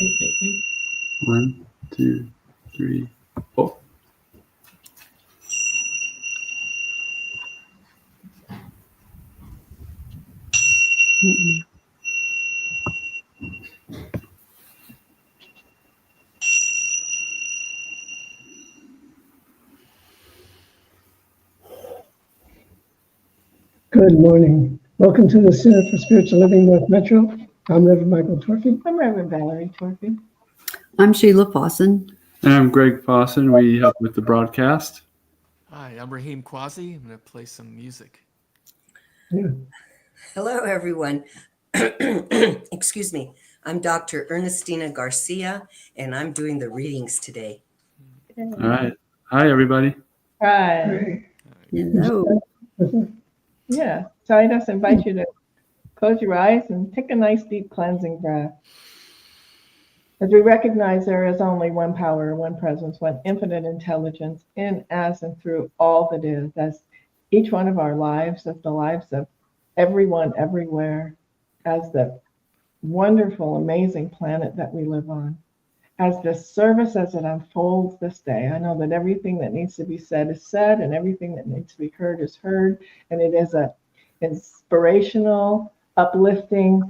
1, 2, 3, 4. Good morning. Welcome to the Center for Spiritual Living North Metro. I'm Reverend Michael Torphy. I'm Reverend Valerie Torphy. I'm Sheila Fawson. And I'm Greg Fawson. We help with the broadcast. Hi, I'm Raheem Quasi. I'm going to play some music. Yeah. Hello, everyone. Excuse me. I'm Dr. Ernestina Garcia, and I'm doing the readings today. All right. Hi, everybody. Hi. Great. Hello. Yeah. So I just invite you to close your eyes and take a nice deep cleansing breath. As we recognize there is only one power, one presence, one infinite intelligence in, as, and through all that is, as each one of our lives, as the lives of everyone, everywhere, as the wonderful, amazing planet that we live on, as this service as it unfolds this day. I know that everything that needs to be said is said, and everything that needs to be heard is heard, and it is a inspirational, uplifting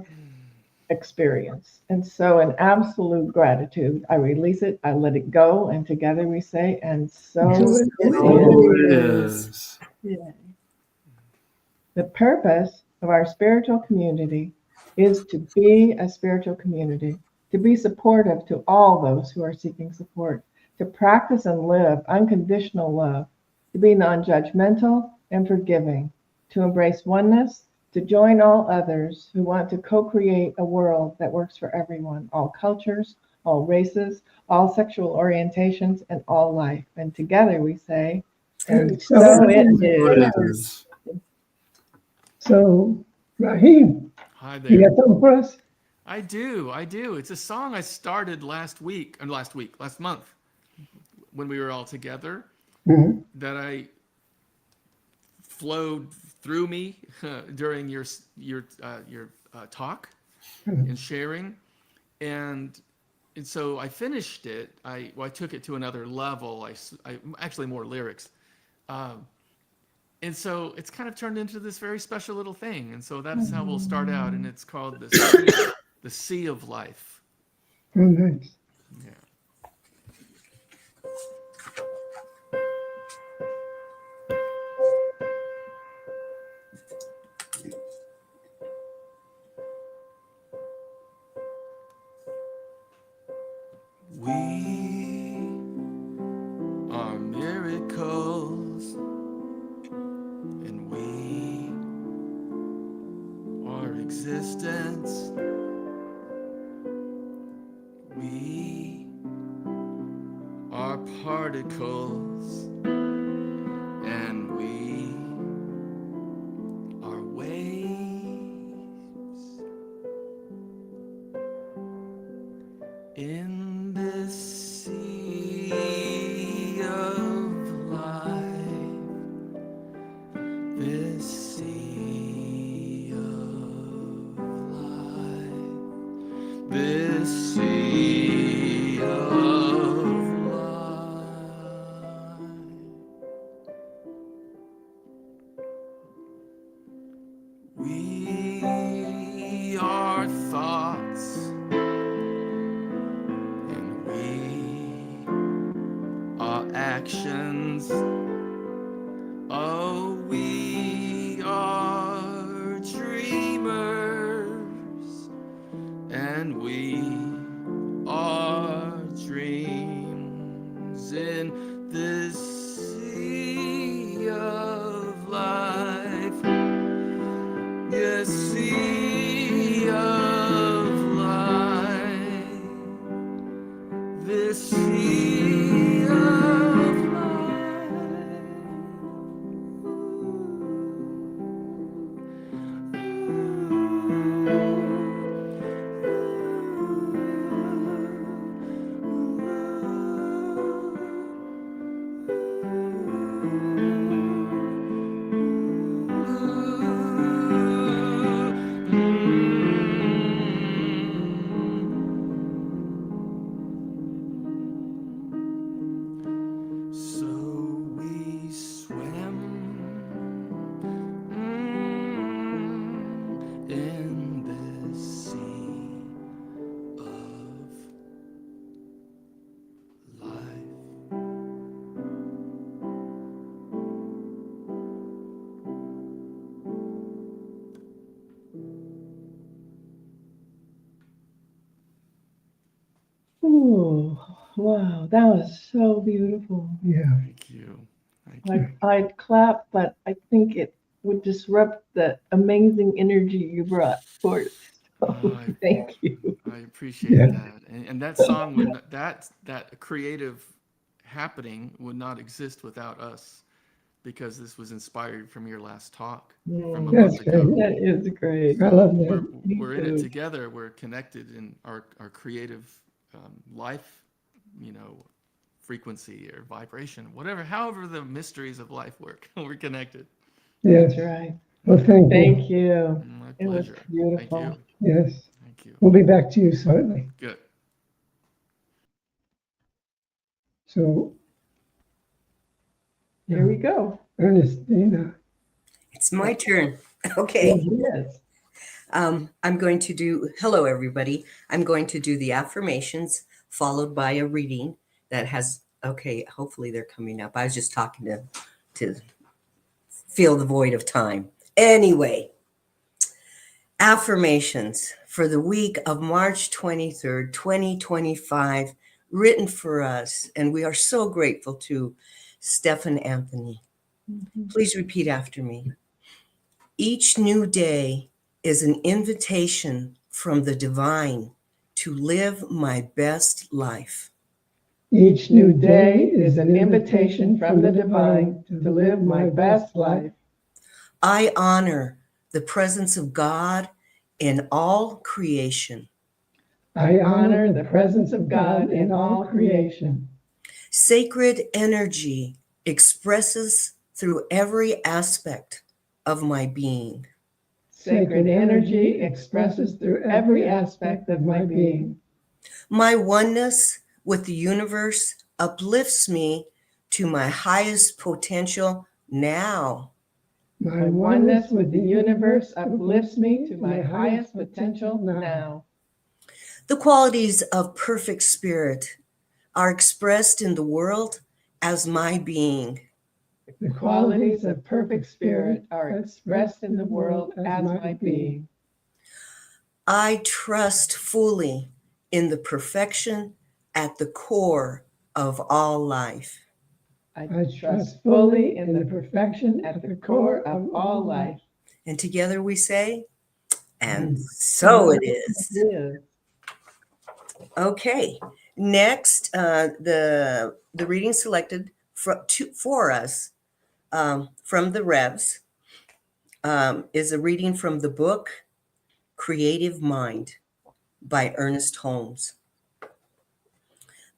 experience. And so in absolute gratitude, I release it, I let it go, and together we say, and so It is. The purpose of our spiritual community is to be a spiritual community, to be supportive to all those who are seeking support, to practice and live unconditional love, to be non-judgmental and forgiving, to embrace oneness, to join all others who want to co-create a world that works for everyone, all cultures, all races, all sexual orientations, and all life. And together we say, and so it is. So, Raheem, Hi you there. got something for us? I do. It's a song I started last month, when we were all together, that I flowed through me during your talk and sharing, and so I finished it. I took it to another level. I actually more lyrics, and so it's kind of turned into this very special little thing. And so that's how we'll start out, and it's called the Sea of Life. Oh, nice. Yeah. We are miracles, and we are existence. We are particles, and we are waves in this sea of life, this sea of life, this sea of life. We are thoughts, and we are actions. Oh, we are dreamers, and we are dreams in this sea of life. Yes, sea of life, this sea of life. Ooh, wow, that was so beautiful. Yeah. Thank you. Thank you. I'd clap, but I think it would disrupt the amazing energy you brought forth. So Oh, thank you. I appreciate Yeah. that. And that song would not, that creative happening would not exist without us because this was inspired from your last talk from a That's month great. ago. That is great. I So love that. we're in it too. together. We're connected in our creative life, you know, frequency or vibration, whatever, however the mysteries of life work. We're connected. Yes. That's right. Well, thank you. Thank you. My It was pleasure. Thank beautiful. you. Yes. Thank you. We'll be back to you shortly. Good. So, Here we go. Ernestina. It's my turn. Okay. Yes. I'm going to do, hello, everybody. I'm going to do the affirmations followed by a reading that has, okay, hopefully they're coming up. I was just talking to fill the void of time. Anyway, affirmations for the week of March 23rd, 2025, written for us. And we are so grateful to Stephen Anthony. Please repeat after me. Each new day is an invitation from the divine to live my best life. Each new day is an invitation from the divine to live my best life. I honor the presence of God in all creation. I honor the presence of God in all creation. Sacred energy expresses through every aspect of my being. Sacred energy expresses through every aspect of my being. My oneness with the universe uplifts me to my highest potential now. My oneness with the universe uplifts me to my highest potential now. The qualities of perfect spirit are expressed in the world as my being. The qualities of perfect spirit are expressed in the world as my being. I trust fully in the perfection at the core of all life. I trust fully in the perfection at the core of all life. And together we say, and so it is. Yeah. Okay. Next, the reading selected for us from the Revs is a reading from the book Creative Mind by Ernest Holmes.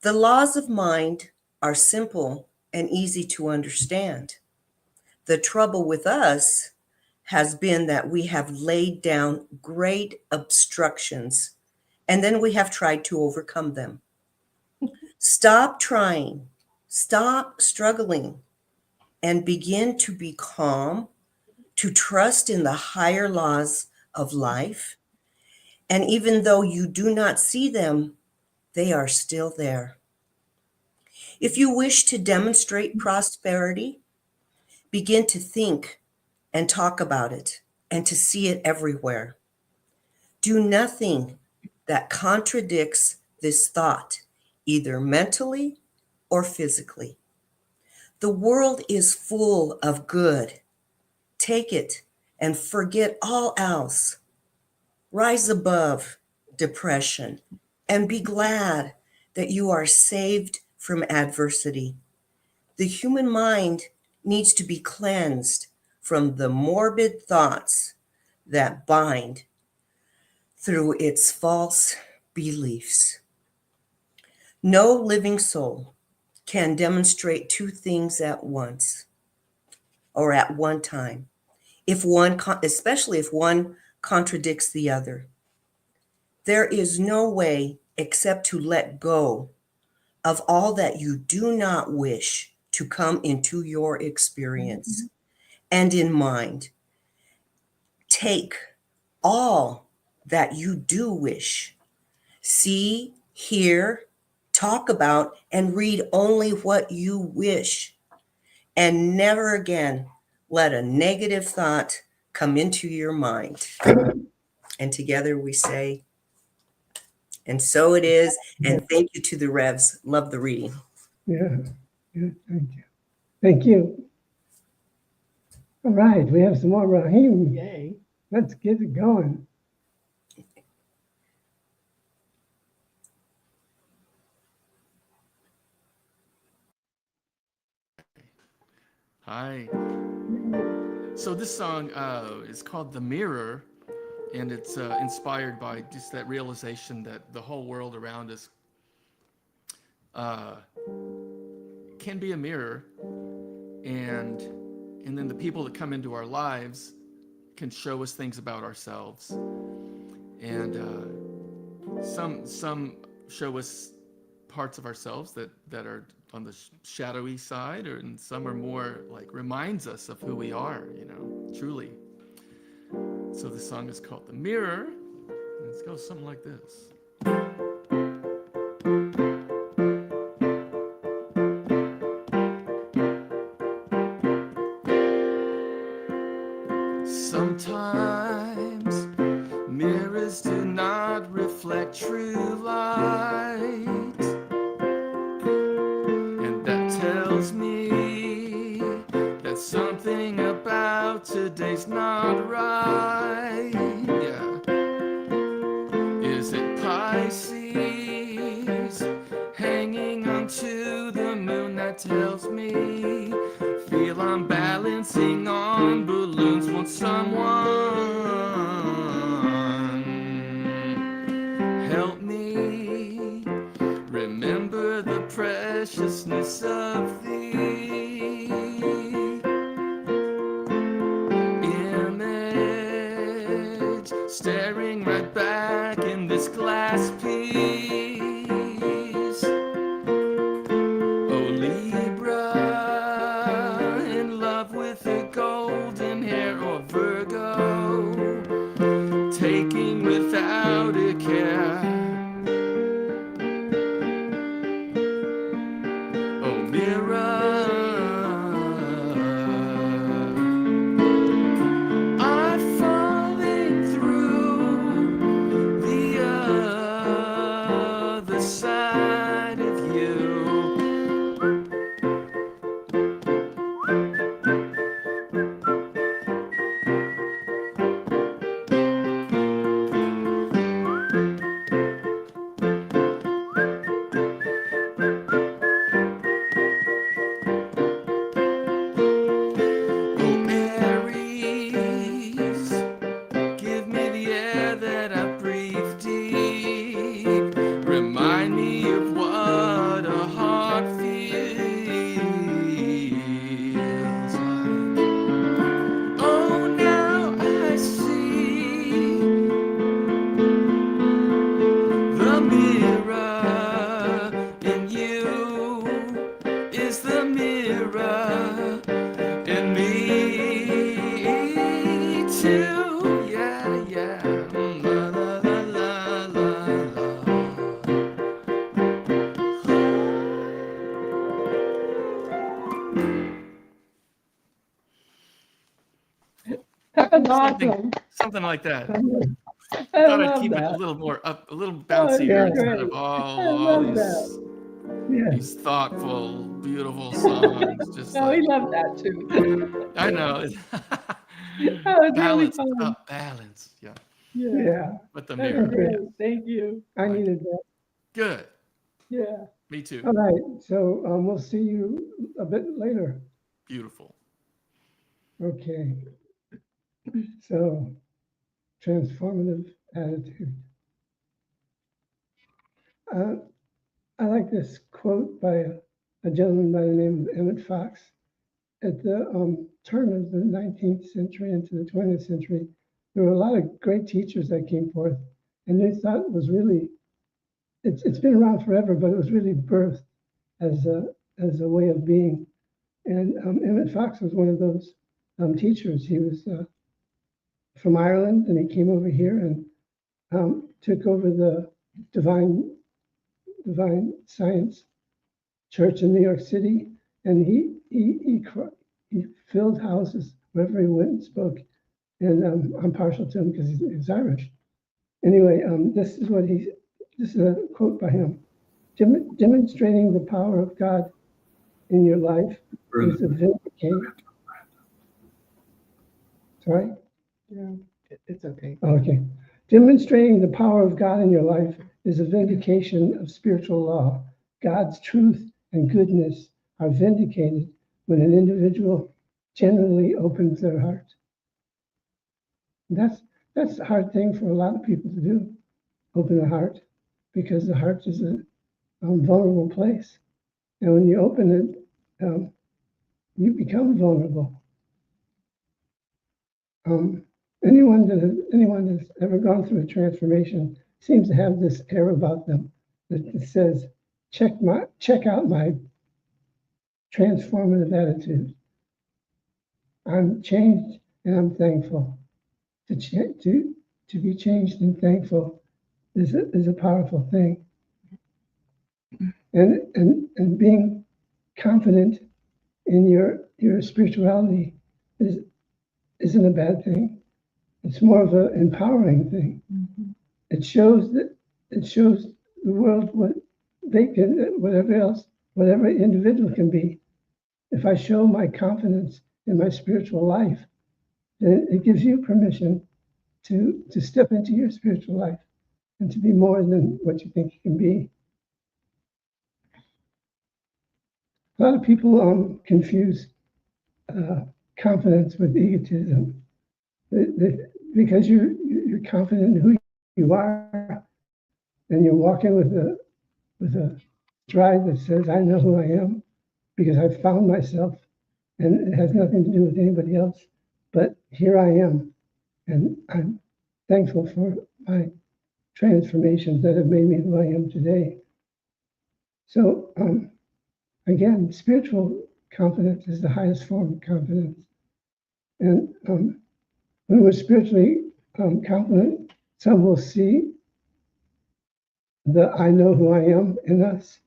The laws of mind are simple and easy to understand. The trouble with us has been that we have laid down great obstructions and then we have tried to overcome them. Stop trying, stop struggling, and begin to be calm, to trust in the higher laws of life. And even though you do not see them, they are still there. If you wish to demonstrate prosperity, begin to think and talk about it and to see it everywhere. Do nothing that contradicts this thought, either mentally or physically. The world is full of good. Take it and forget all else. Rise above depression and be glad that you are saved from adversity. The human mind needs to be cleansed from the morbid thoughts that bind through its false beliefs. No living soul can demonstrate two things at once or at one time, especially if one contradicts the other. There is no way except to let go of all that you do not wish to come into your experience and in mind. Take all that you do wish. See, hear, talk about, and read only what you wish. And never again let a negative thought come into your mind. And together we say, And so it is. And thank you to the Revs. Love the reading. Yeah. Yeah. Thank you. Thank you. All right. We have some more Rahim. Yay. Let's get it going. Hi. So this song is called "The Mirror," and it's inspired by just that realization that the whole world around us can be a mirror, and then the people that come into our lives can show us things about ourselves, and some show us parts of ourselves that are on the shadowy side, and some are more like reminds us of who we are, truly. So the song is called "The Mirror," and it goes something like this. Sometimes mirrors do not reflect true light, and that tells me that something about today's not right. Yeah. Is it Pisces hanging onto the moon that tells me feel I'm balancing on balloons? Won't someone help me remember the preciousness of the image staring right back in this glass piece? Oh, Libra, in love with the golden hair, or Virgo, taking without a care. Oh, mirror, I'm falling through the other side of you. Oh, Aries, give me the air that I breathe deep. Remind me of what a heart feels like. Oh, now I see the mirror in you is the mirror in me too. Yeah, yeah. La, la, la, la, la, That was awesome. something like that. I Thought I'd love keep it a that. little more up, a little Oh, bouncier yeah. instead Great. of I all love these that. Yeah. these thoughtful, beautiful songs. Just Oh, we like love that too. I know. That was really Balance, it's fun. about balance. Yeah, Yeah, Yeah. but the that's mirror. great. Thank you. I needed that. Good. Yeah. Me too. All right. So we'll see you a bit later. Beautiful. Okay. So, transformative attitude. I like this quote by a gentleman by the name of Emmett Fox. At the turn of the 19th century into the 20th century, there were a lot of great teachers that came forth, and they thought it was really, it's been around forever, but it was really birthed as a way of being. And Emmett Fox was one of those teachers. He was from Ireland, and he came over here and took over the Divine Science Church in New York City, and he filled houses wherever he went and spoke. And I'm partial to him because he's Irish. Anyway, this is what he this is a quote by him. Demonstrating the power of God in your life is a vindication. Sorry? Yeah, it's okay. Okay. Demonstrating the power of God in your life is a vindication of spiritual law. God's truth and goodness are vindicated when an individual generally opens their heart. That's a hard thing for a lot of people to do, open the heart, because the heart is a vulnerable place. And when you open it, you become vulnerable. Anyone that's ever gone through a transformation seems to have this air about them that says, check out my transformative attitude. I'm changed and I'm thankful. To be changed and thankful is a powerful thing. And being confident in your spirituality isn't a bad thing. It's more of an empowering thing. Mm-hmm. It shows the world what they can, whatever individual can be. If I show my confidence in my spiritual life, then it gives you permission to step into your spiritual life and to be more than what you think you can be. A lot of people confuse confidence with egotism. Because you're confident in who you are, and you're walking with a stride that says, "I know who I am, because I've found myself, and it has nothing to do with anybody else. But here I am, and I'm thankful for my transformations that have made me who I am today." So again, spiritual confidence is the highest form of confidence, and when we're spiritually confident, some will see the "I know who I am" in us,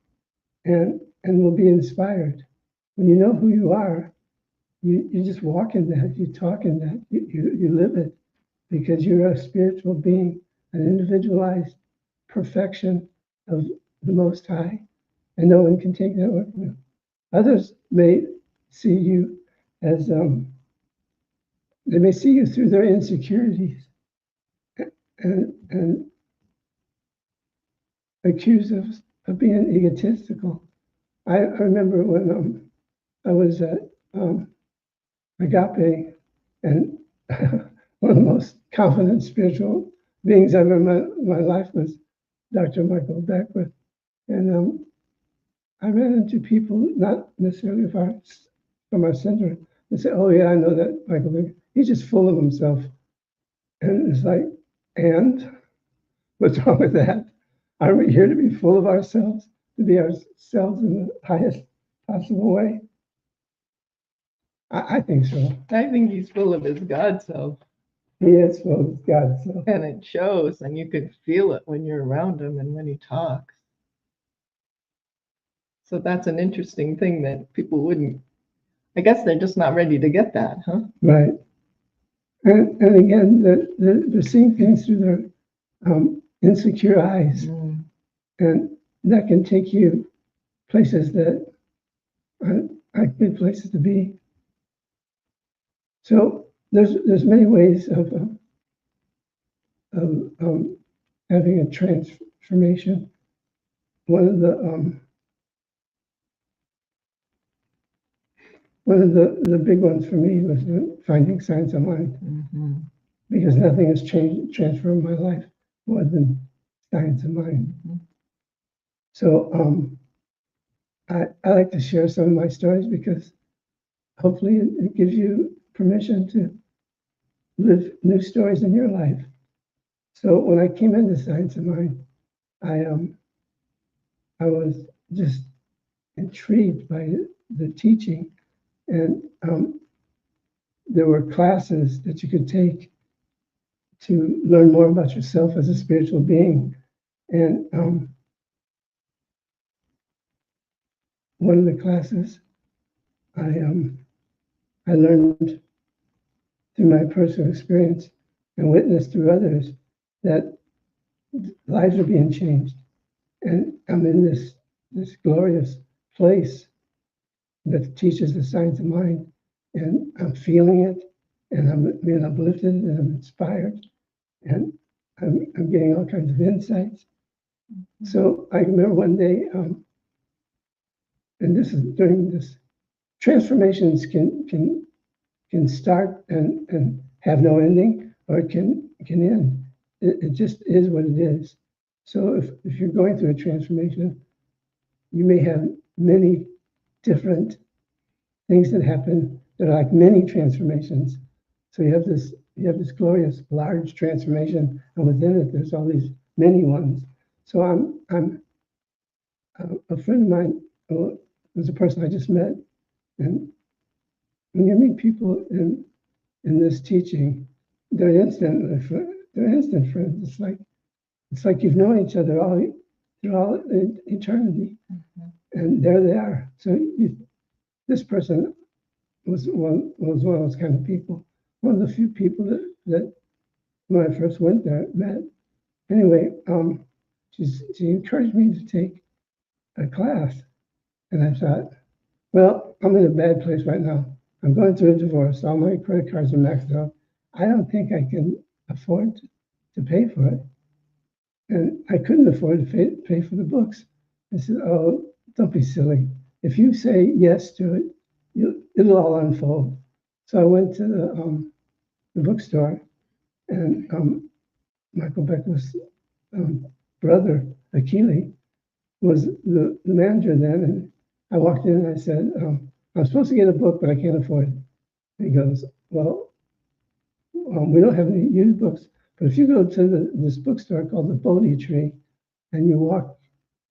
and will be inspired. When you know who you are, you just walk in that, you talk in that, you live it, because you're a spiritual being, an individualized perfection of the Most High, and no one can take that away from you. Others may see you as they may see you through their insecurities and accuse us of being egotistical. I remember when I was at Agape, and one of the most confident spiritual beings ever in my life was Dr. Michael Beckwith. And I ran into people, not necessarily from our center, that say, "Oh yeah, I know that Michael Beckwith. He's just full of himself." And it's like, and what's wrong with that? Are we here to be full of ourselves, to be ourselves in the highest possible way? I think so. I think he's full of his God self, He is full of God. So and it shows, and you can feel it when you're around him and when he talks. So that's an interesting thing that people wouldn't, I guess they're just not ready to get that, huh? right, and again, they're seeing things through their insecure eyes, and that can take you places that aren't good places to be. So there's many ways of having a transformation. One of the big ones for me was finding science of mind, because nothing has transformed my life more than science of mind. So I like to share some of my stories, because hopefully it gives you permission to live new stories in your life. So when I came into science of mind, I was just intrigued by the teaching, and there were classes that you could take to learn more about yourself as a spiritual being. And one of the classes, I learned through my personal experience and witnessed through others that lives are being changed. And I'm in this glorious place that teaches the science of mind, and I'm feeling it, and I'm being uplifted, and I'm inspired, and I'm getting all kinds of insights. So I remember one day, and this is during this, transformations can start and have no ending, or it can end. It just is what it is. So if you're going through a transformation, you may have many different things that happen that are like many transformations. So you have this glorious large transformation, and within it there's all these many ones. So I'm a friend of mine was a person I just met, and when you meet people in this teaching, they're instant friends. It's like you've known each other through eternity, and there they are. So this person was one of those kind of people. One of the few people that when I first went there met. Anyway, she encouraged me to take a class, and I thought, well, I'm in a bad place right now. I'm going through a divorce. All my credit cards are maxed out. I don't think I can afford to pay for it. And I couldn't afford to pay for the books. I said, oh, don't be silly. If you say yes to it, it'll all unfold. So I went to the bookstore, and Michael Beckwith's brother, Akili, was the manager then. And I walked in and I said, I'm supposed to get a book, but I can't afford it. And he goes, well, we don't have any used books, but if you go to this bookstore called the Bodhi Tree, and you walk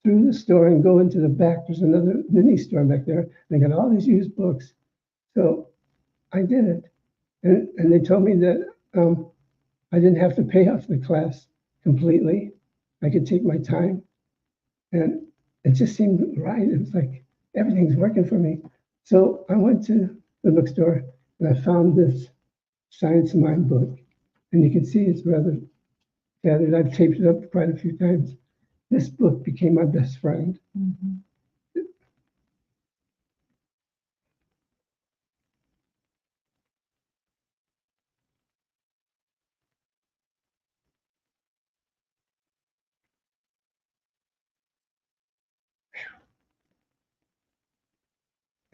through the store and go into the back, there's another mini store back there. They got all these used books. So I did it. And they told me that I didn't have to pay off the class completely. I could take my time. And it just seemed right. It was like everything's working for me. So I went to the bookstore and I found this Science of Mind book. And you can see it's rather tattered. I've taped it up quite a few times. This book became my best friend.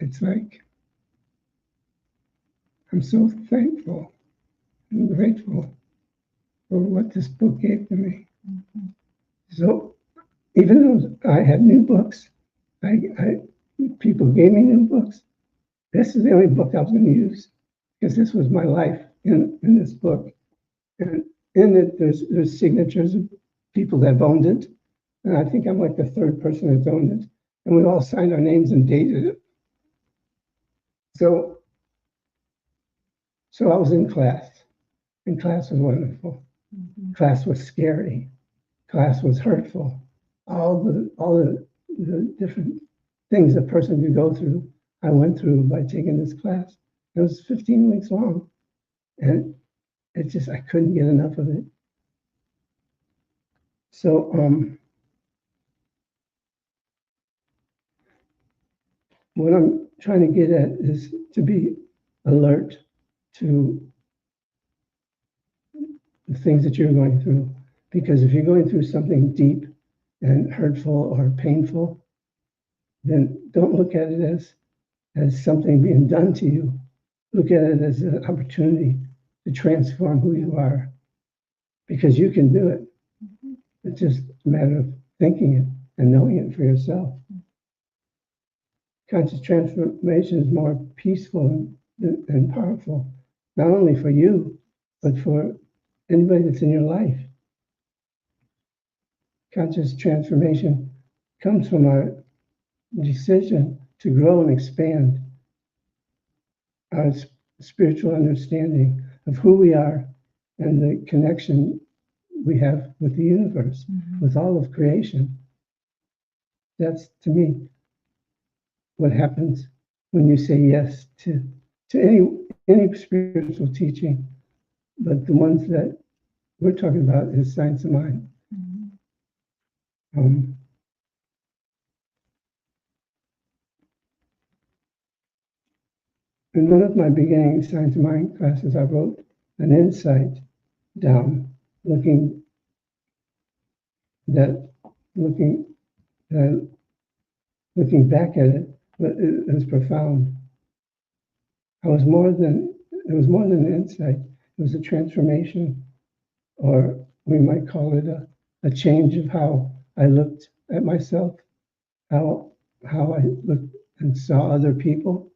It's like, I'm so thankful and grateful for what this book gave to me. So even though I had new books, people gave me new books. This is the only book I was going to use because this was my life in this book. And in it, there's signatures of people that have owned it. And I think I'm like the third person that's owned it. And we all signed our names and dated it. So I was in class, and class was wonderful. Class was scary. Class was hurtful. All the different things a person could go through, I went through by taking this class. It was 15 weeks long, and I couldn't get enough of it. So what I'm trying to get at is to be alert to the things that you're going through. Because if you're going through something deep and hurtful or painful, then don't look at it as something being done to you. Look at it as an opportunity to transform who you are. Because you can do it. It's just a matter of thinking it and knowing it for yourself. Conscious transformation is more peaceful and powerful, not only for you, but for anybody that's in your life. Conscious transformation comes from our decision to grow and expand our spiritual understanding of who we are and the connection we have with the universe, with all of creation. That's, to me, what happens when you say yes to any spiritual teaching, but the ones that we're talking about is science of mind. um, in one of my beginning Science of Mind classes, I wrote an insight down, looking that looking that looking back at it, but it was profound. It was more than an insight. It was a transformation, or we might call it a change of how I looked at myself, how I looked and saw other people.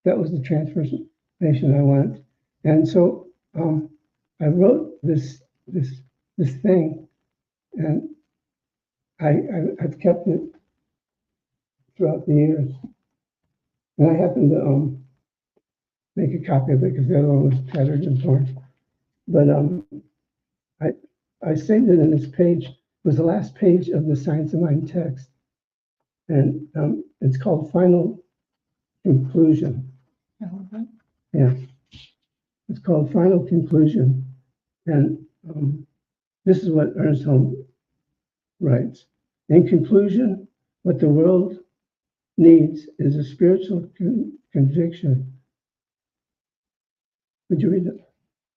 That was the transformation I wanted. And so I wrote this thing, and I've kept it throughout the years. And I happened to make a copy of it because the other one was tattered and torn. But I saved it in this page. It was the last page of the Science of Mind text, and it's called Final Conclusion. Yeah, it's called Final Conclusion, and this is what Ernst Holm writes. In conclusion, what the world needs is a spiritual conviction. Would you read it?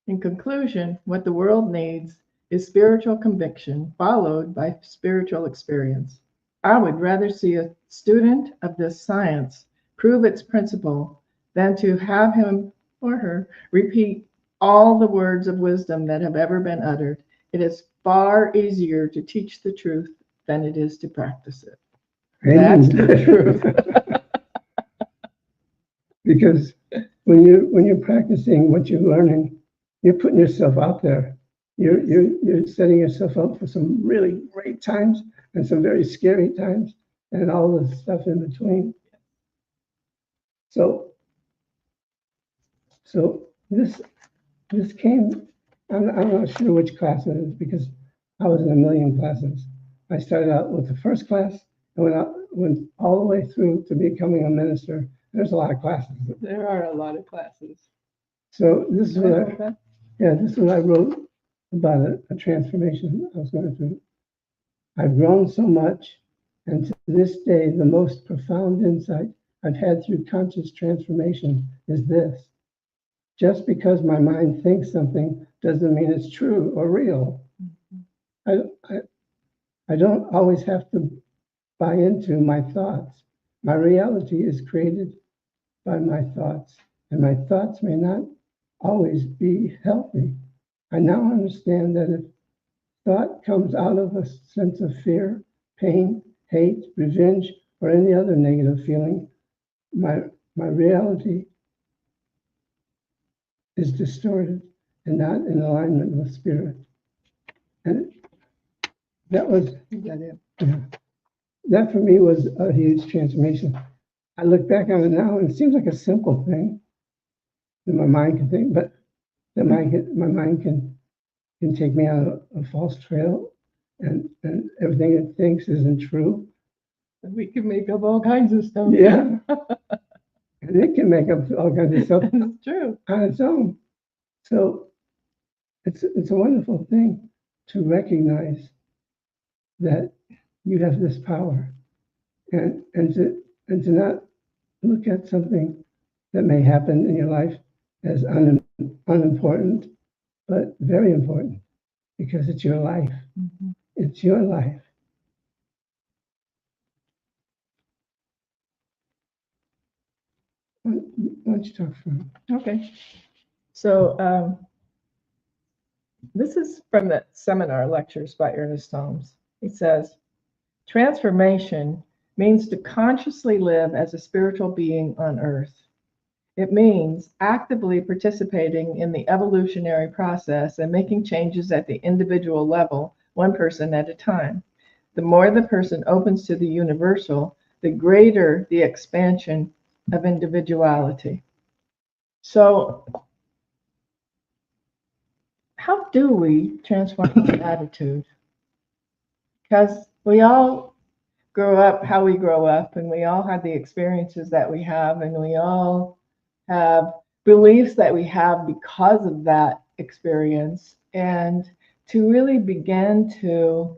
In conclusion, what the world needs is spiritual conviction followed by spiritual experience. I would rather see a student of this science prove its principle than to have him or her repeat all the words of wisdom that have ever been uttered. It is far easier to teach the truth than it is to practice it. That's the truth. Because when you're practicing what you're learning, you're putting yourself out there. You're setting yourself up for some really great times and some very scary times and all the stuff in between. So this came. I'm not sure which class it is because I was in a million classes. I started out with the first class and went all the way through to becoming a minister. There's a lot of classes. There are a lot of classes. So this is what I wrote about a transformation I was going through. I've grown so much, and to this day, the most profound insight I've had through conscious transformation is this. Just because my mind thinks something doesn't mean it's true or real. I don't always have to buy into my thoughts. My reality is created by my thoughts, and my thoughts may not always be healthy. I now understand that if thought comes out of a sense of fear, pain, hate, revenge, or any other negative feeling, my reality is distorted and not in alignment with spirit. And that for me was a huge transformation. I look back on it now, and it seems like a simple thing that my mind can think, but that my mind can take me on a false trail, and everything it thinks isn't true. We can make up all kinds of stuff. Yeah. And it can make up all kinds of stuff It's true. on its own. So it's a wonderful thing to recognize that you have this power, and to not look at something that may happen in your life as unimportant, but very important, because it's your life. Mm-hmm. It's your life. Why don't you talk for a minute? Okay. So this is from the seminar lectures by Ernest Holmes. He says, transformation means to consciously live as a spiritual being on earth. It means actively participating in the evolutionary process and making changes at the individual level, one person at a time. The more the person opens to the universal, the greater the expansion of individuality. So, how do we transform our attitude? Because we all grow up how we grow up, and we all have the experiences that we have, and we all have beliefs that we have because of that experience. And to really begin to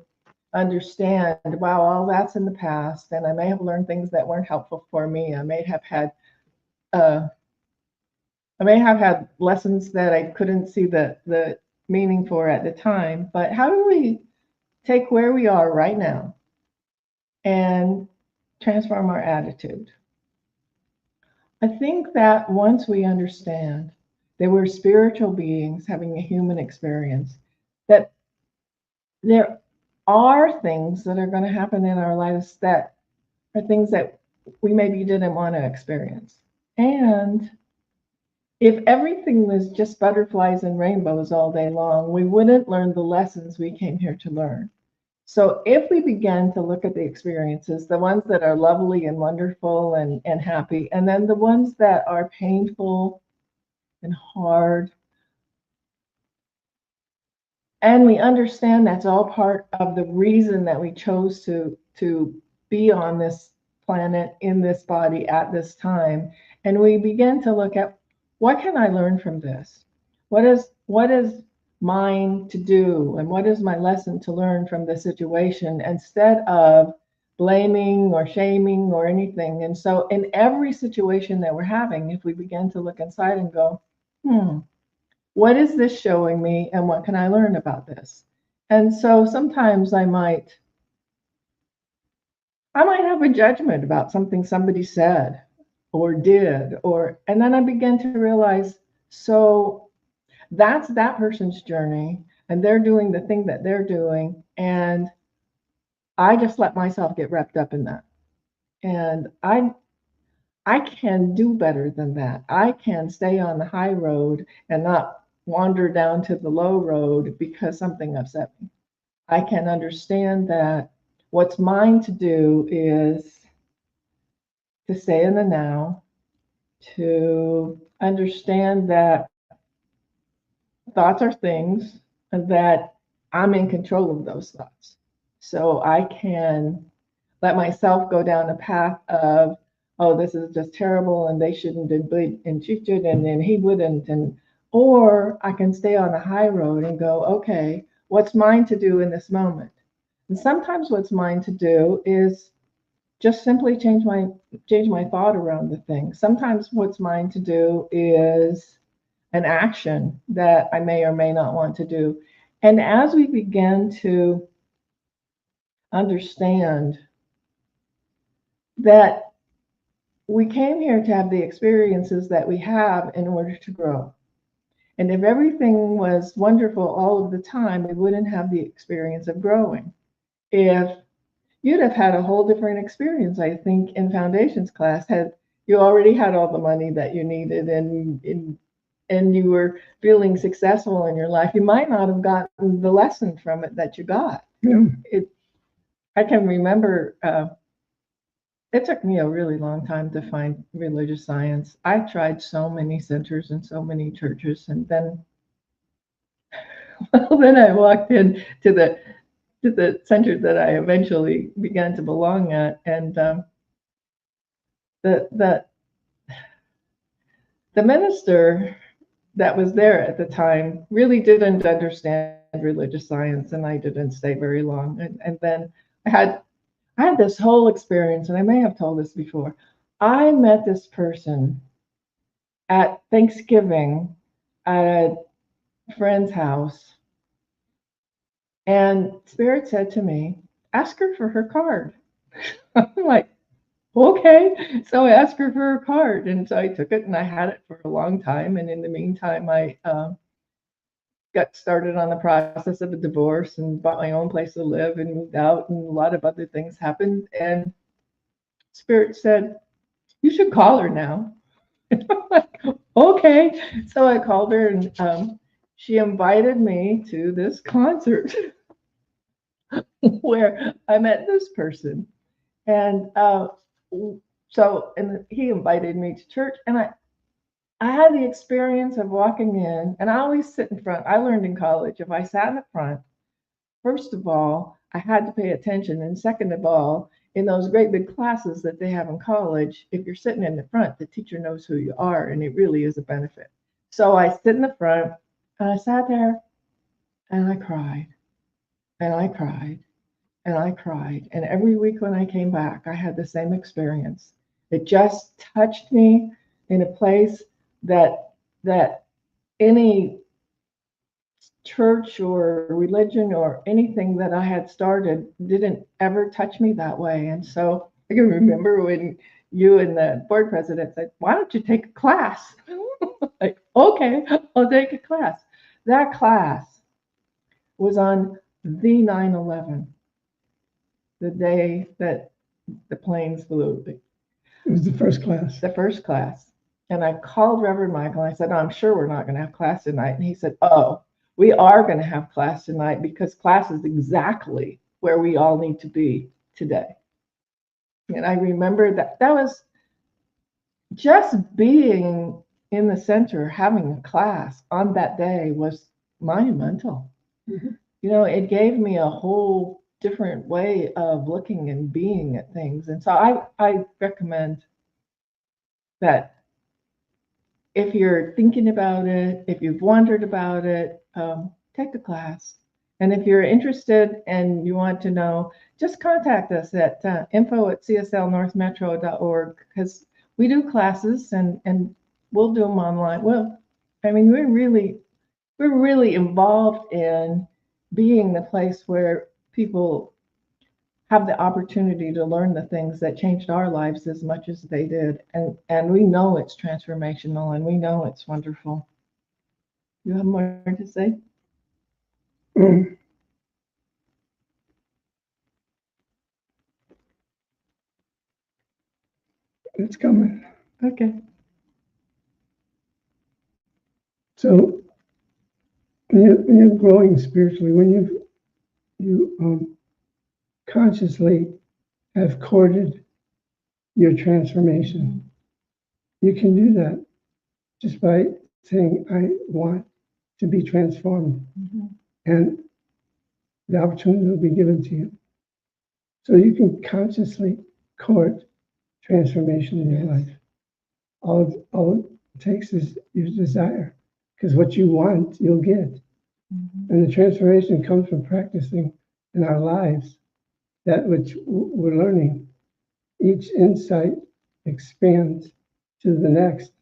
understand, wow, all that's in the past, and I may have learned things that weren't helpful for me. I may have had lessons that I couldn't see the meaning for at the time. But how do we take where we are right now and transform our attitude? I think that once we understand that we're spiritual beings having a human experience, that there are things that are going to happen in our lives that are things that we maybe didn't want to experience. And if everything was just butterflies and rainbows all day long, we wouldn't learn the lessons we came here to learn. So if we begin to look at the experiences, the ones that are lovely and wonderful and happy, and then the ones that are painful and hard, and we understand that's all part of the reason that we chose to be on this planet, in this body, at this time, and we begin to look at, what can I learn from this? What is mine to do, and what is my lesson to learn from the situation, instead of blaming or shaming or anything? And so in every situation that we're having, if we begin to look inside and go, what is this showing me, and what can I learn about this? And so sometimes I might have a judgment about something somebody said or did, and then I begin to realize, so that's that person's journey, and they're doing the thing that they're doing, and I just let myself get wrapped up in that. And I can do better than that. I can stay on the high road and not wander down to the low road because something upset me. I can understand that what's mine to do is to stay in the now, to understand that thoughts are things, and that I'm in control of those thoughts. So I can let myself go down a path of, oh, this is just terrible, and they shouldn't, and she should, and then he wouldn't, or I can stay on the high road and go, okay, what's mine to do in this moment? And sometimes what's mine to do is just simply change my thought around the thing. Sometimes what's mine to do is an action that I may or may not want to do. And as we begin to understand that we came here to have the experiences that we have in order to grow. And if everything was wonderful all of the time, we wouldn't have the experience of growing. If you'd have had a whole different experience, I think, in foundations class, had you already had all the money that you needed, and you were feeling successful in your life, you might not have gotten the lesson from it that you got. I can remember it took me a really long time to find religious science. I tried so many centers and so many churches, and then, well, then I walked in to the center that I eventually began to belong at, and the minister that was there at the time really didn't understand religious science, and I didn't stay very long. And then I had this whole experience, and I may have told this before. I met this person at Thanksgiving at a friend's house, and Spirit said to me, ask her for her card. I'm like, okay. So I asked her for her card, and so I took it, and I had it for a long time. And in the meantime, I got started on the process of a divorce and bought my own place to live and moved out, and a lot of other things happened. And Spirit said, you should call her now. I'm like, okay. So I called her, and she invited me to this concert where I met this person. And and he invited me to church, and I had the experience of walking in, and I always sit in front. I learned in college, if I sat in the front, first of all, I had to pay attention. And second of all, in those great big classes that they have in college, if you're sitting in the front, the teacher knows who you are, and it really is a benefit. So I sit in the front, and I sat there, and I cried, and I cried, and I cried. And every week when I came back, I had the same experience. It just touched me in a place that any church or religion or anything that I had started didn't ever touch me that way. And so I can remember when you and the board president said, "Why don't you take a class?" Like, okay, I'll take a class. That class was on the 9/11, the day that the planes flew, It was the first class. the first class. And I called Reverend Michael. I said, "I'm sure we're not going to have class tonight." And he said, "Oh, we are going to have class tonight because class is exactly where we all need to be today." And I remember that was just being in the center, having a class on that day was monumental. Mhm. You know, it gave me a whole different way of looking and being at things. And so I recommend that if you're thinking about it, if you've wondered about it, take the class. And if you're interested and you want to know, just contact us at info@cslnorthmetro.org, because we do classes and we'll do them online. Well, I mean, we're really involved in being the place where people have the opportunity to learn the things that changed our lives as much as they did. And we know it's transformational and we know it's wonderful. You have more to say? Um, it's coming. Okay. So when you're growing spiritually, when you consciously have courted your transformation, you can do that just by saying, "I want to be transformed," Mhm. and the opportunity will be given to you. So you can consciously court transformation in your Yes. life. All it takes is your desire, because what you want, you'll get. Mhm. And the transformation comes from practicing in our lives that which we're learning. Each insight expands to the next.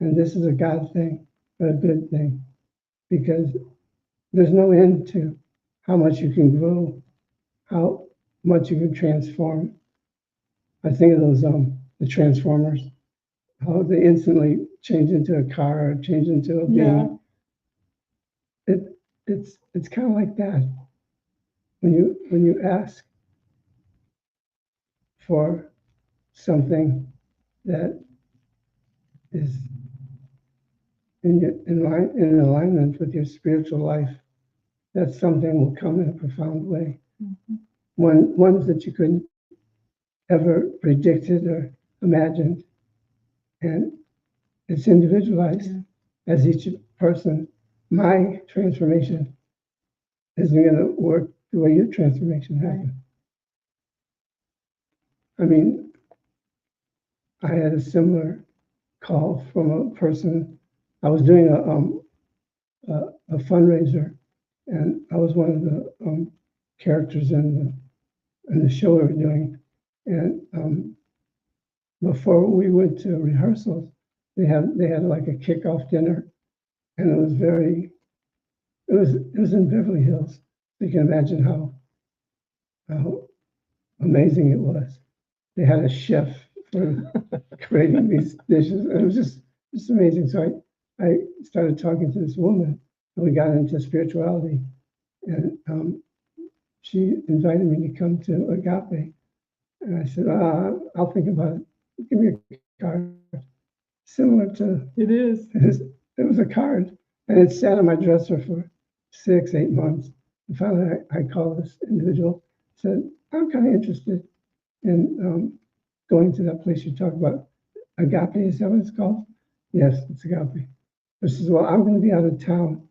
And this is a God thing, but a good thing, because there's no end to how much you can grow, how much you can transform. I think of those the Transformers, how they instantly change into a car or change into a being. Yeah. It's kind of like that. When you ask for something that is in alignment with your spiritual life, that something will come in a profound way. Mhm. Ones that you couldn't ever predicted or imagined. And it's individualized Yeah. as each person. My transformation isn't going to work the way your transformation happened. I mean, I had a similar call from a person. I was doing a fundraiser, and I was one of the characters in the show we were doing. And before we went to rehearsals, they had like a kickoff dinner, and it was in Beverly Hills. You can imagine how amazing it was. They had a chef for creating these dishes, and it was just amazing. So I started talking to this woman, and we got into spirituality, and she invited me to come to Agape, and I said, "I'll think about it. Give me a card." Similar to It is. it was a card, and it sat on my dresser for 6, 8 months. And finally, I called this individual, said, "I'm kind of interested in going to that place you talk about. Agape, is that what it's called?" "Yes, it's Agape." She says, "Well, I'm going to be out of town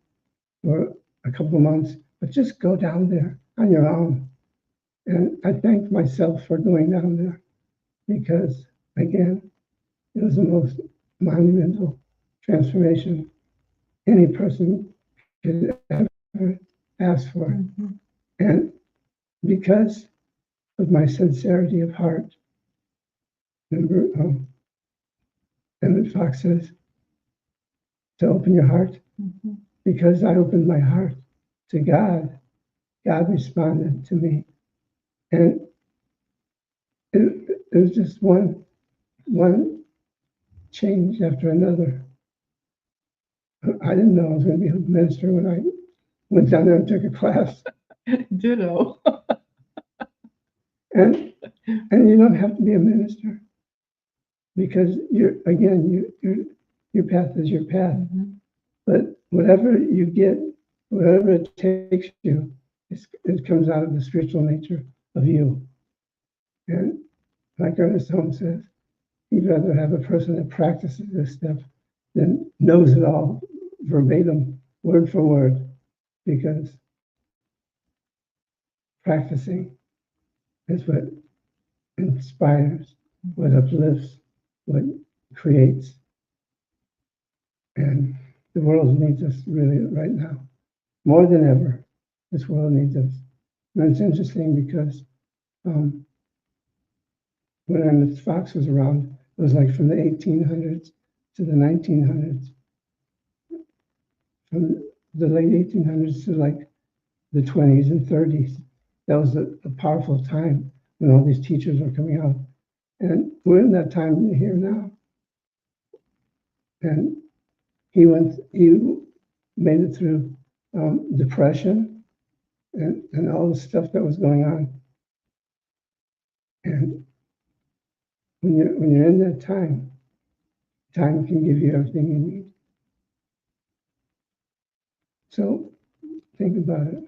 for a couple of months, but just go down there on your own." And I thanked myself for going down there because, again, it was the most monumental transformation any person could ever ask for. Mhm. And because of my sincerity of heart. Remember, Emmett Fox says to open your heart. Mm-hmm. Because I opened my heart to God, God responded to me. And it was just one change after another. I didn't know I was going to be a minister when I went down there and took a class. Ditto. And you don't have to be a minister because your path is your path. Mm-hmm. But whatever you get, whatever it takes you, it comes out of the spiritual nature of you. And like Ernest Holmes says, he'd rather have a person that practices this stuff than knows it all verbatim, word for word, because practicing is what inspires, what uplifts, what creates. And the world needs us really right now. More than ever, this world needs us. And it's interesting because when Ernest Fox was around, it was like from the 1800s to the 1900s. From the late 1800s to like the 20s and 30s. That was a powerful time when all these teachers were coming out. And we're in that time here now. And he made it through depression and all the stuff that was going on. And when you're in that time can give you everything you need. So think about it.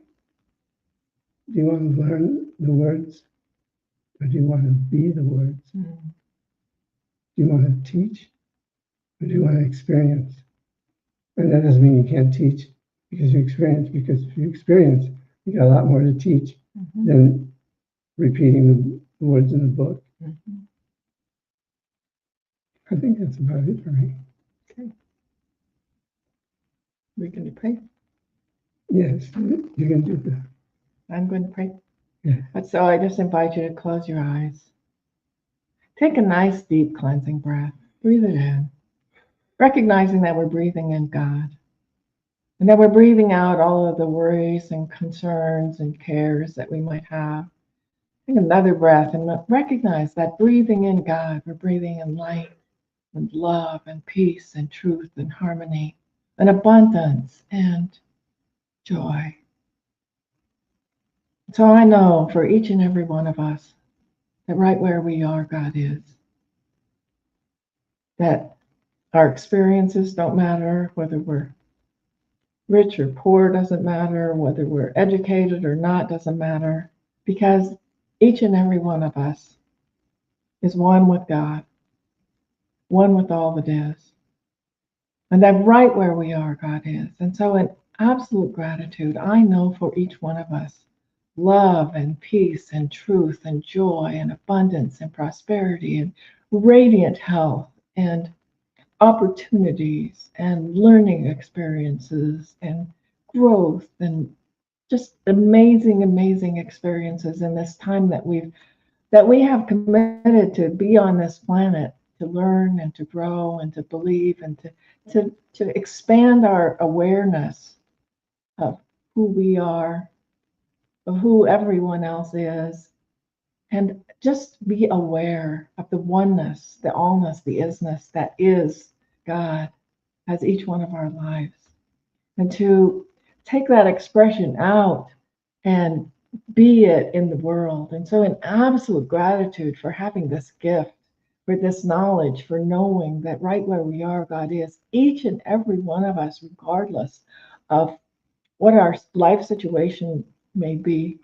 Do you want to learn the words, or do you want to be the words? Mm-hmm. Do you want to teach, or do you want to experience? And that doesn't mean you can't teach because you experience, because if you experience, you got a lot more to teach Mm-hmm. than repeating the words in the book. Mm-hmm. I think that's about it for me. Okay. We're going to pray. Yes, you can do that. I'm going to pray. Yeah. But so I just invite you to close your eyes. Take a nice deep cleansing breath. Breathe it in. Recognizing that we're breathing in God. And that we're breathing out all of the worries and concerns and cares that we might have. Take another breath and recognize that breathing in God, we're breathing in light and love and peace and truth and harmony and abundance and joy. So I know for each and every one of us that right where we are, God is. That our experiences don't matter, whether we're rich or poor doesn't matter, whether we're educated or not doesn't matter, because each and every one of us is one with God, one with all that is. And that right where we are, God is. And so in absolute gratitude, I know for each one of us, love and peace and truth and joy and abundance and prosperity and radiant health and opportunities and learning experiences and growth and just amazing experiences in this time that we have committed to be on this planet, to learn and to grow and to believe and to expand our awareness of who we are, of who everyone else is, and just be aware of the oneness, the allness, the isness that is God as each one of our lives. And to take that expression out and be it in the world. And so in absolute gratitude for having this gift, for this knowledge, for knowing that right where we are, God is, each and every one of us, regardless of what our life situation may be,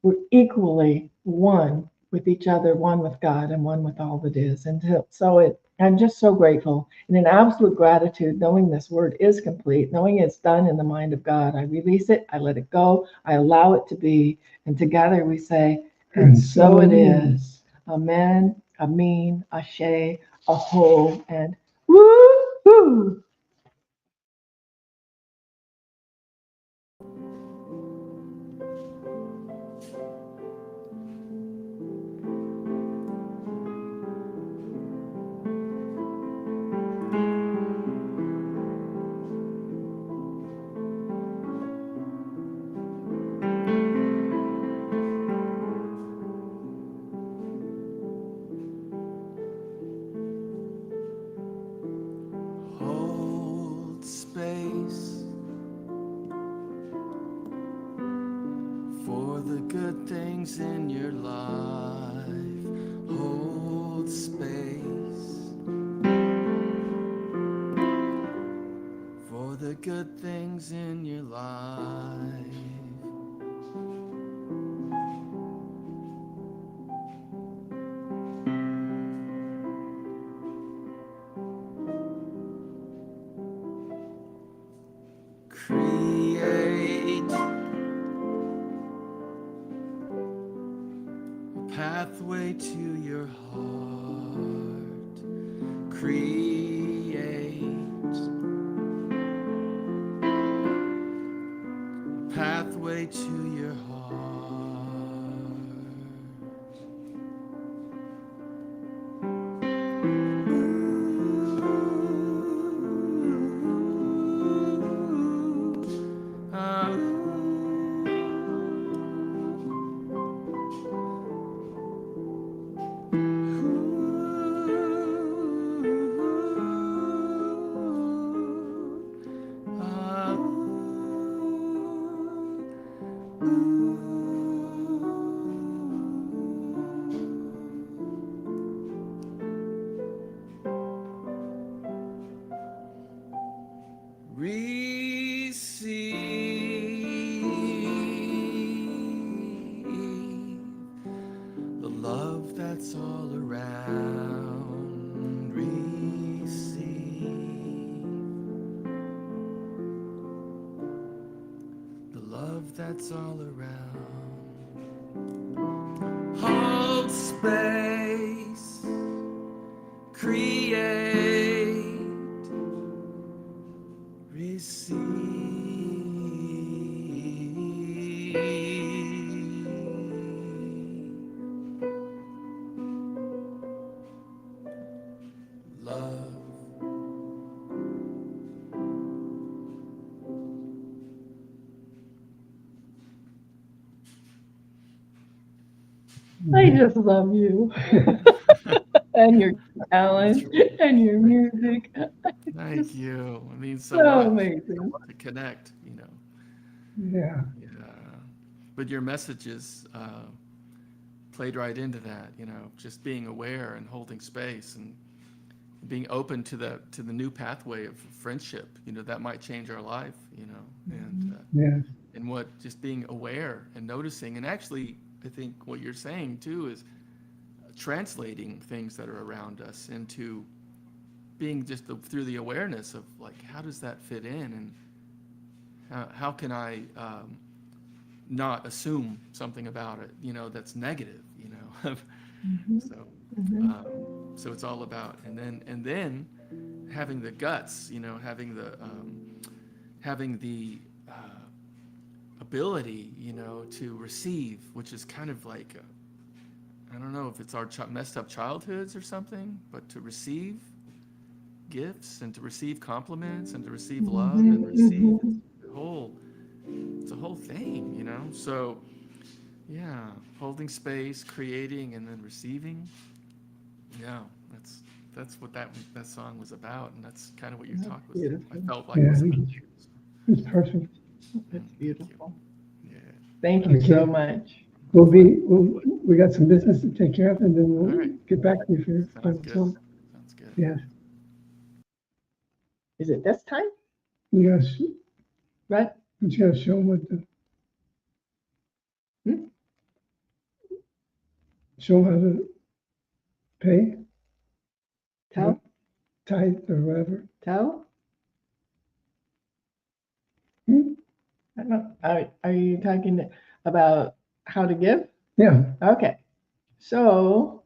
we're equally one with each other, one with God, and one with all that is. And so I'm just so grateful and in absolute gratitude, knowing this word is complete, knowing it's done in the mind of God. I release it, I let it go, I allow it to be. And together we say, and so it is. Amen, Amen, Ashe, Aho, and woo-hoo. things in your life. Hold space for the good things in your life. Create a pathway to your heart. Create a pathway to your receive the love that's all around. Receive the love that's all around. Hold space, create, receive love. I just love you and your talent and your music. Thank Just you. It means so so much amazing. to connect, you know. Yeah. Yeah. But your messages played right into that, you know, just being aware and holding space and being open to the new pathway of friendship, you know, that might change our life, you know, Yeah. and what just being aware and noticing. And actually, I think what you're saying too is translating things that are around us into being just through the awareness of like, how does that fit in, and how can I not assume something about it, you know, that's negative, you know. So so it's all about, and then having the guts, you know, having the ability, you know, to receive, which is kind of like I don't know if it's our messed up childhoods or something, but to receive gifts and to receive compliments and to receive love and receive it's a whole thing, you know. So yeah, holding space, creating, and then receiving. Yeah, that's what that song was about, and that's kind of what your talk was. beautiful. I felt like Yeah, was I about. think it's perfect. It's beautiful. Yeah. Thank you so much. We got some business to take care of, and then we'll All right. get back to you for your Sounds final good. song. Sounds good. Yeah. Is it this time? You gotta, Right? you gotta show them what the, Hmm? show them how to pay, Tell? tithe or whatever. Tell? Hmm? I don't know. Are you talking about how to give? Yeah. Okay. So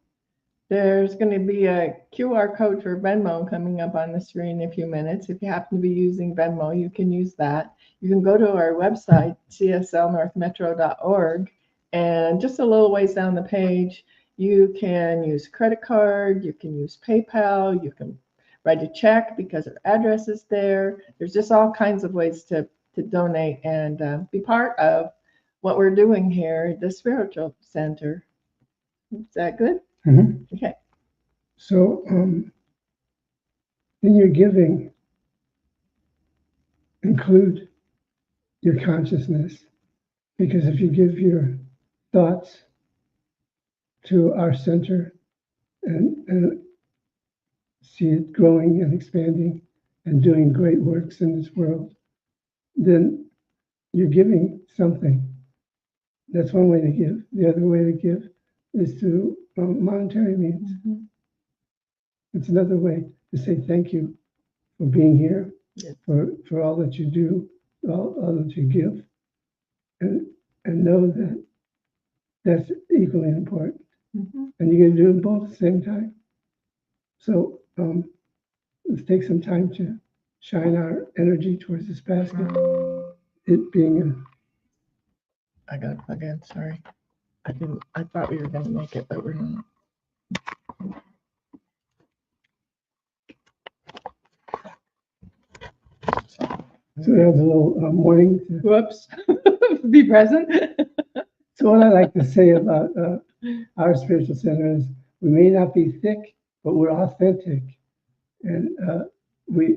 there's going to be a QR code for Venmo coming up on the screen in a few minutes. If you happen to be using Venmo, you can use that. You can go to our website, cslnorthmetro.org, and just a little ways down the page, you can use credit card, you can use PayPal, you can write a check because our address is there. There's just all kinds of ways to donate and be part of what we're doing here at the Spiritual Center. Is that good? Mhm. Okay. So, in your giving, include your consciousness, because if you give your thoughts, to our center and see it growing and expanding and doing great works in this world, then you're giving something. That's one way to give. The other way to give is through monetary means. Mhm. It's another way to say thank you for being here, Yes. for all that you do, all that you give, and know that that's equally important. Mhm. And you're going to do them both at the same time. So let's take some time to shine our energy towards this basket. It being I got to plug in. Sorry. I thought we were going to make it, but we're not. so we have a little morning. Whoops. Be present. So what I like to say about our spiritual center is we may not be thick, but we're authentic, and we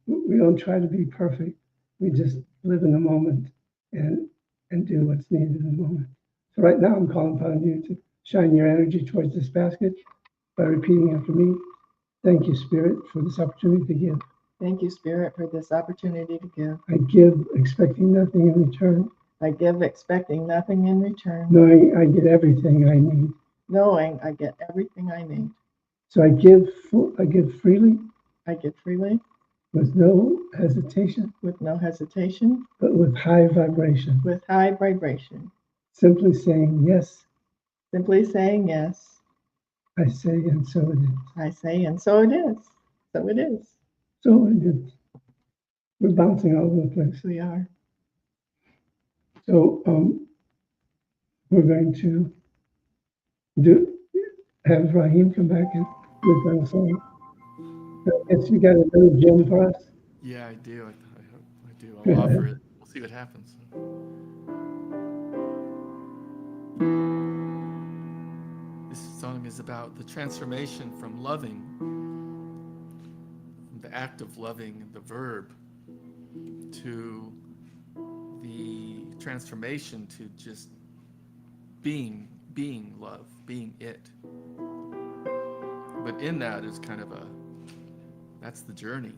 don't try to be perfect. We just live in the moment and do what's needed in the moment. So right now I'm calling upon you to shine your energy towards this basket by repeating after me. Thank you, Spirit, for this opportunity to give. Thank you, Spirit, for this opportunity to give. I give expecting nothing in return, I give expecting nothing in return, knowing I get everything I need. knowing I get everything I need. So I give freely I give freely, with no hesitation, with no hesitation, but with high vibration. with high vibration. Simply saying yes, Simply saying yes, I say, and so it is. I say, and so it is. So it is. So it is. We're bouncing all over the place. We are. So we're going to have Raheem come back and lift us song. I guess you got a little gem for us. Yeah, I do. I do. I'll offer it. We'll see what happens. This song is about the transformation from loving, from the act of loving, the verb, to the transformation to just being love, being it. But in that is kind of that's the journey.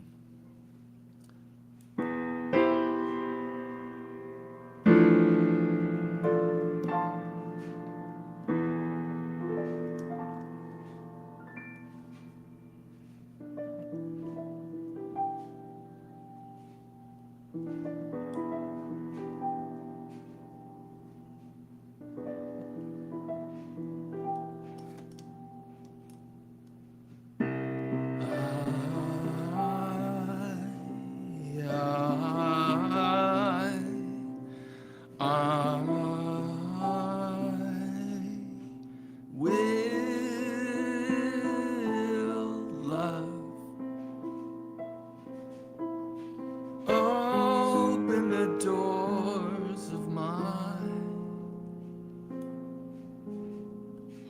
Open the doors of my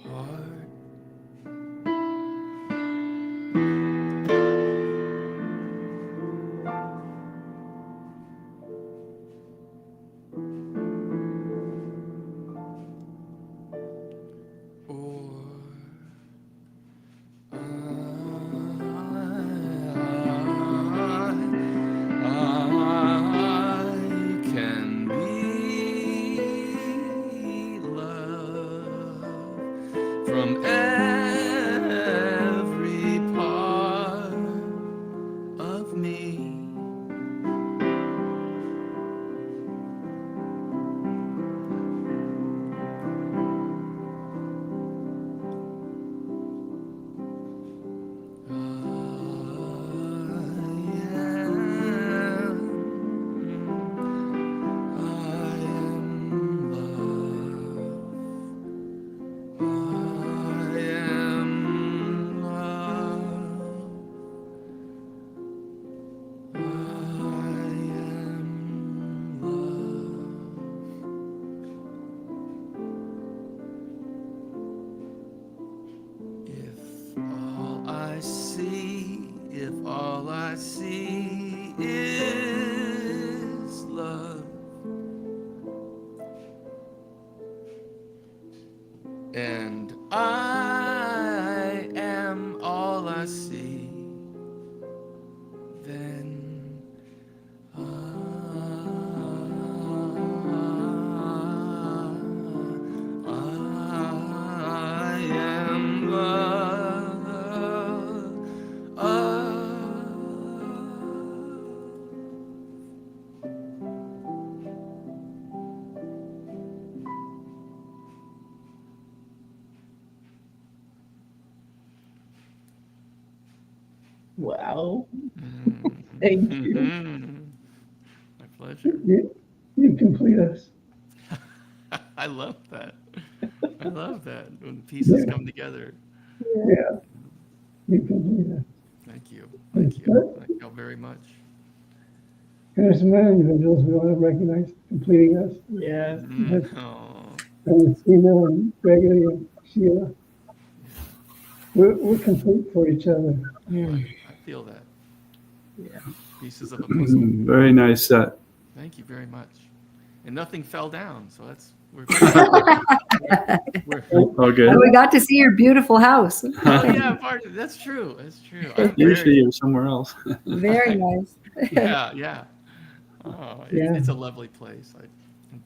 heart. From every part of me. If all I see is love, and I am all I see, then I am love. Wow. Thank you. My pleasure. You complete us. I love that. I love that when pieces Yeah. come together. Yeah, you complete us. Thank you. And Thank you. Thank you all very much. there's some other individuals we want to recognize completing us. Yes. Oh, And Tina and Gregory and Sheila. We're complete for each other. I feel that. Yeah. Pieces of a puzzle. Very nice set. Thank you very much. And nothing fell down, so that's we're All good. And we got to see your beautiful house. oh yeah, that's true. That's true. I'm Usually very, you're somewhere else. Very nice. yeah. Oh, Yeah. it's a lovely place. I'm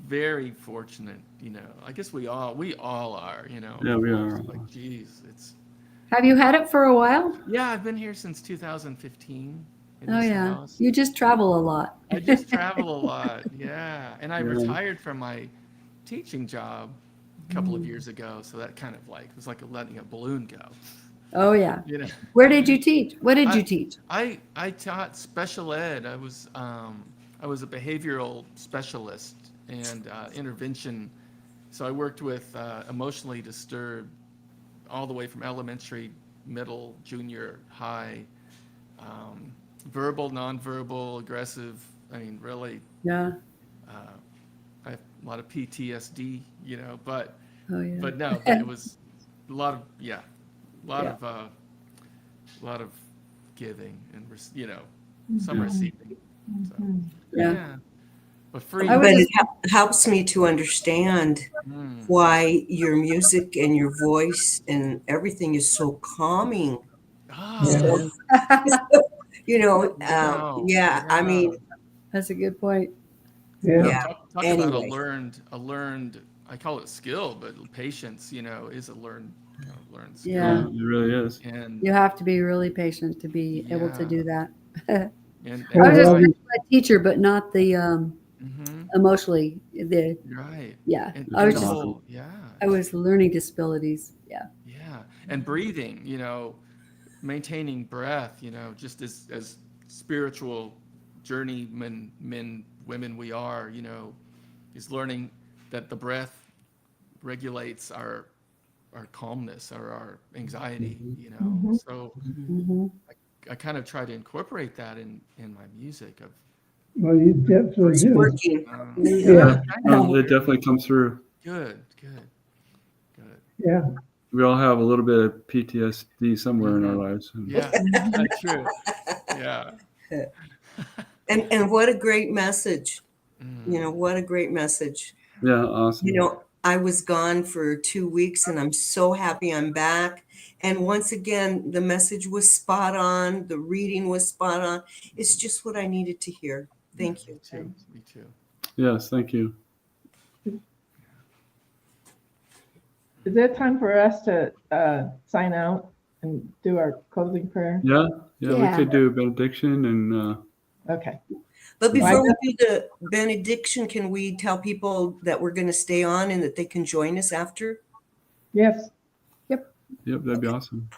very fortunate, I guess we all are, Yeah, we are. It's like, geez, it's Have you had it for a while? yeah. I've been here since 2015 in Oh this yeah. house. You just travel a lot. I just travel a lot, yeah. And I Yeah. retired from my teaching job a couple of years ago, so that kind of was like letting a balloon go. Oh yeah. You know, Where did you teach? What did you teach? I taught special ed. I was a behavioral specialist and intervention. So I worked with emotionally disturbed all the way from elementary, middle, junior, high, verbal, nonverbal, aggressive. I mean, really, Yeah. I have a lot of PTSD, but Oh yeah. but no, but it was a lot of a lot of giving and some receiving. So, Yeah. but free. I But was it helps me to understand Mm. why your music and your voice and everything is so calming. Ah, So, wow. yeah, I mean, That's a good point. Yeah. yeah. Talk about Anyway. a learned. I call it skill, but patience, is a learned skill. Yeah. It really is. And You have to be really patient to be able to Yeah. do that. and Yeah, I was just well, a teacher, but not the Mhm. emotionally. Right. Yeah. And I was the just whole, I was learning disabilities. Yeah. yeah, and breathing, maintaining breath, just as spiritual journeymen, men, women we are, is learning that the breath regulates our calmness or our anxiety, So hmm I kind of try to incorporate that in my music of Well, you definitely It's do. working. Yeah. It definitely comes through. good. Yeah. We all have a little bit of PTSD somewhere in our lives. Yeah, that's true. Yeah. And what a great message. Mm. What a great message. Yeah, awesome. I was gone for 2 weeks and I'm so happy I'm back. And once again, the message was spot on. The reading was spot on. It's just what I needed to hear. Thank you. Me too. Yes, thank you. Is it time for us to sign out and do our closing prayer? Yeah, we Yeah. could do a benediction and Okay. But before we do the benediction, can we tell people that we're going to stay on and that they can join us after? Yes. yep, that'd be awesome.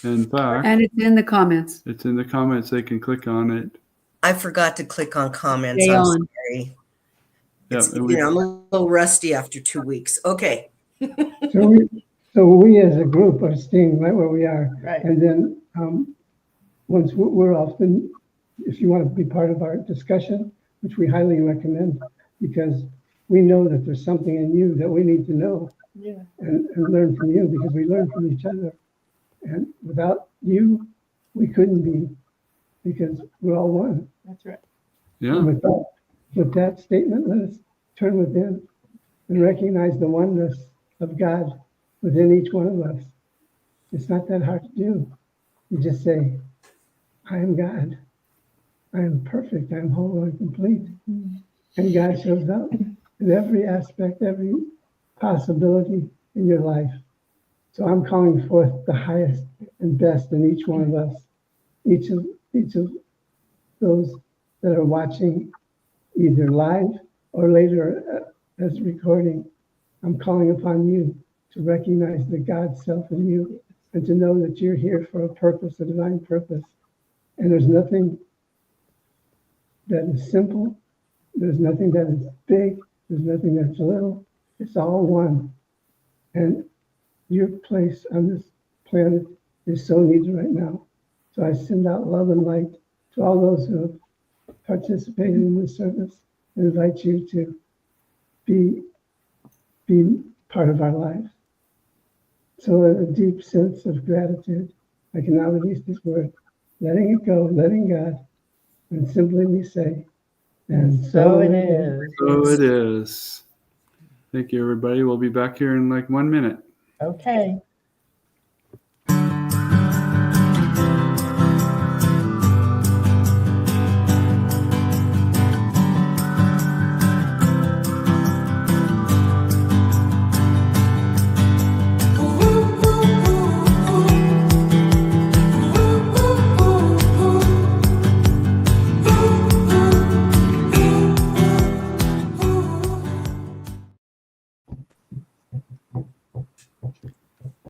In fact, And it's in the comments. it's in the comments. They can click on it. I forgot to click on comments. Stay I'm on. sorry. Yep, It's, and I'm a little rusty after 2 weeks. Okay. So we as a group are staying right where we are. Right. And then once we're off, then if you want to be part of our discussion, which we highly recommend, because we know that there's something in you that we need to know Yeah. and learn from you, because we learn from each other. And without you, we couldn't be, because we're all one. That's right. yeah, And with that statement, let us turn within and recognize the oneness of God within each one of us. It's not that hard to do. You just say, I am God. I am perfect. I am whole and complete. And God shows up in every aspect, every possibility in your life. So I'm calling forth the highest and best in each one of us. Each of those that are watching either live or later as recording, I'm calling upon you to recognize the God self in you and to know that you're here for a purpose, a divine purpose. And there's nothing that is simple. There's nothing that is big. There's nothing that's little. It's all one. And your place on this planet is so needed right now. So I send out love and light to all those who have participated in this service and invite you to be part of our lives. So a deep sense of gratitude. I can now release this word, letting it go, letting God, and simply we say, and So it is. So it is. Thank you, everybody. We'll be back here in like 1 minute. Okay.